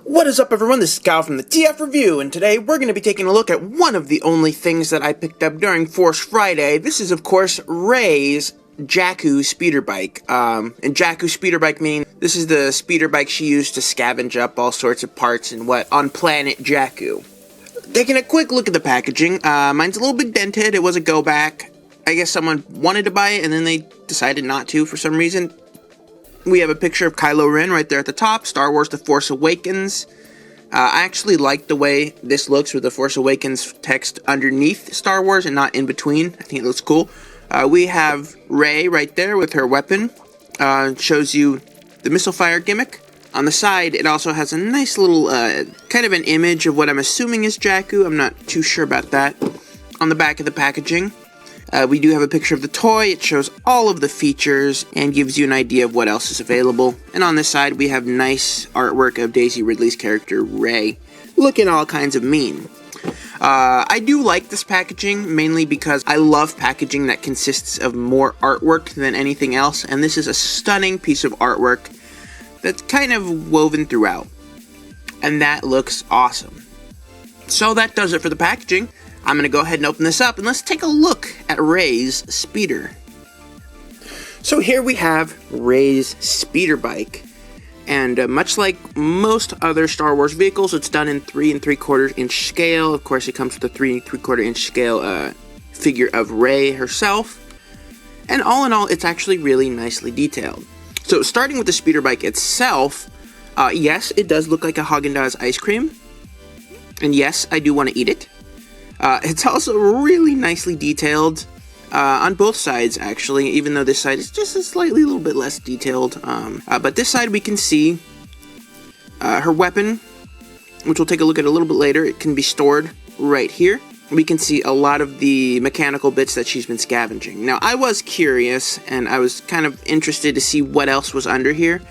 What is up, everyone? This is Kyle from the TF Review, and today we're going to be taking a look at one of the only things that I picked up during Force Friday. This is, of course, REY'S Jakku speeder bike. And Jakku speeder bike meaning this is the speeder bike she used to scavenge up all sorts of parts and what on planet Jakku. Taking a quick look at the packaging, mine's a little bit dented. It was a go back. I guess someone wanted to buy it and then they decided not to for some reason. We have a picture of Kylo Ren right there at the top, Star Wars The Force Awakens. I actually like the way this looks with the Force Awakens text underneath Star Wars and not in between. I think it looks cool. We have Rey right there with her weapon. Shows you the missile fire gimmick. On the side, it also has a nice little, kind of an image of what I'm assuming is Jakku. I'm not too sure about that. On the back of the packaging, we do have a picture of the toy. It shows all of the features and gives you an idea of what else is available. And on this side, we have nice artwork of Daisy Ridley's character, Rey, looking all kinds of mean. I do like this packaging, mainly because I love packaging that consists of more artwork than anything else, and this is a stunning piece of artwork that's kind of woven throughout. And that looks awesome. So that does it for the packaging. I'm going to go ahead and open this up, and let's take a look at REY'S speeder. So here we have REY'S speeder bike, and much like most other Star Wars vehicles, it's done in 3 3/4 inch scale. Of course, it comes with a 3 3/4 inch scale figure of Rey herself, and all in all, it's actually really nicely detailed. So starting with the speeder bike itself, yes, it does look like a Haagen-Dazs ice cream, and yes, I do want to eat it. It's also really nicely detailed on both sides, actually, even though this side is just a little bit less detailed. But this side we can see her weapon, which we'll take a look at a little bit later. It can be stored right here. We can see a lot of the mechanical bits that she's been scavenging. Now, I was curious, and I was kind of interested to see what else was under here.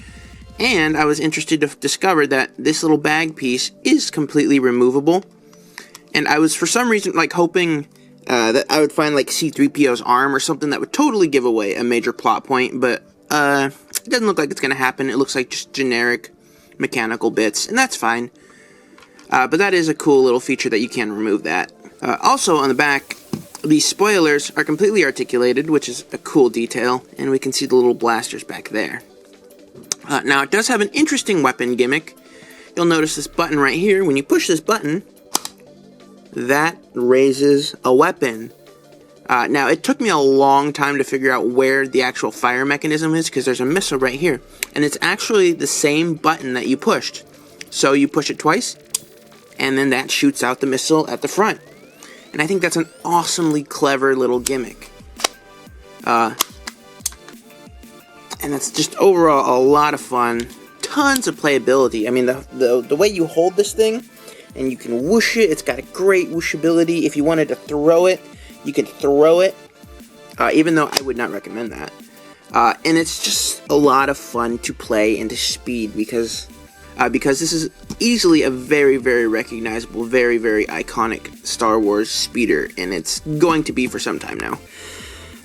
And I was interested to discover that this little bag piece is completely removable. And I was, for some reason, like, hoping that I would find, like, C-3PO's arm or something that would totally give away a major plot point, but it doesn't look like it's going to happen. It looks like just generic mechanical bits, and that's fine. But that is a cool little feature that you can remove that. Also, on the back, these spoilers are completely articulated, which is a cool detail, and we can see the little blasters back there. Now, it does have an interesting weapon gimmick. You'll notice this button right here. When you push this button, that raises a weapon. Now, it took me a long time to figure out where the actual fire mechanism is, because there's a missile right here. And it's actually the same button that you pushed. So you push it twice, and then that shoots out the missile at the front. And I think that's an awesomely clever little gimmick. And that's just overall a lot of fun. Tons of playability. I mean, the way you hold this thing, and you can whoosh it. It's got a great whooshability. If you wanted to throw it, you can throw it, even though I would not recommend that. And it's just a lot of fun to play and to speed because this is easily a very, very recognizable, very, very iconic Star Wars speeder, and it's going to be for some time now.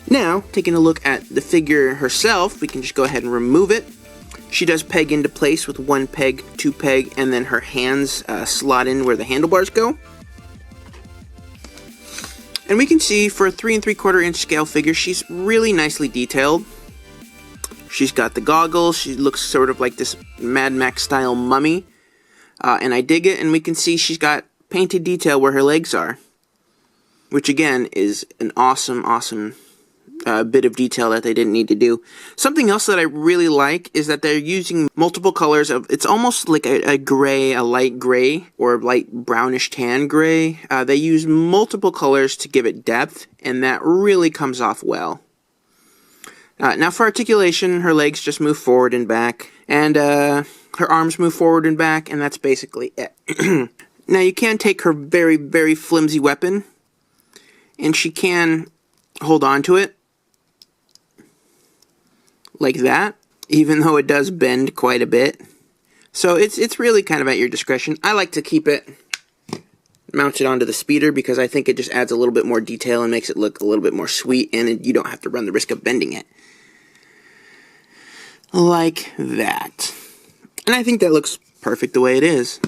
Now, taking a look at the figure herself, we can just go ahead and remove it. She does peg into place with 1 peg, 2 peg, and then her hands slot in where the handlebars go. And we can see for a 3 3/4 inch scale figure, she's really nicely detailed. She's got the goggles. She looks sort of like this Mad Max style mummy. And I dig it. And we can see she's got painted detail where her legs are, which again is an awesome, awesome bit of detail that they didn't need to do. Something else that I really like is that they're using multiple colors of, it's almost like a gray, a light gray, or light brownish tan gray. They use multiple colors to give it depth, and that really comes off well. Now for articulation, her legs just move forward and back, and her arms move forward and back, and that's basically it. Now you can take her very, very flimsy weapon, and she can hold on to it like that, even though it does bend quite a bit. So it's really kind of at your discretion. I like to keep it mounted onto the speeder because I think it just adds a little bit more detail and makes it look a little bit more sweet, and you don't have to run the risk of bending it. Like that. And I think that looks perfect the way it is.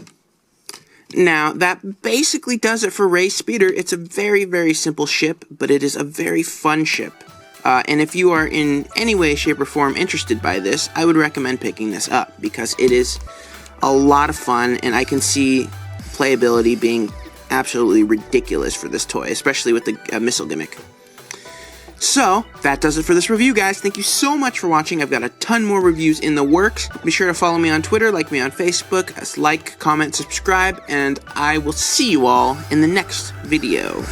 Now, that basically does it for Rey's Speeder. It's a very, very simple ship, but it is a very fun ship. And if you are in any way, shape, or form interested by this, I would recommend picking this up, because it is a lot of fun, and I can see playability being absolutely ridiculous for this toy, especially with the missile gimmick. So, that does it for this review, guys. Thank you so much for watching. I've got a ton more reviews in the works. Be sure to follow me on Twitter, like me on Facebook, like, comment, subscribe, and I will see you all in the next video.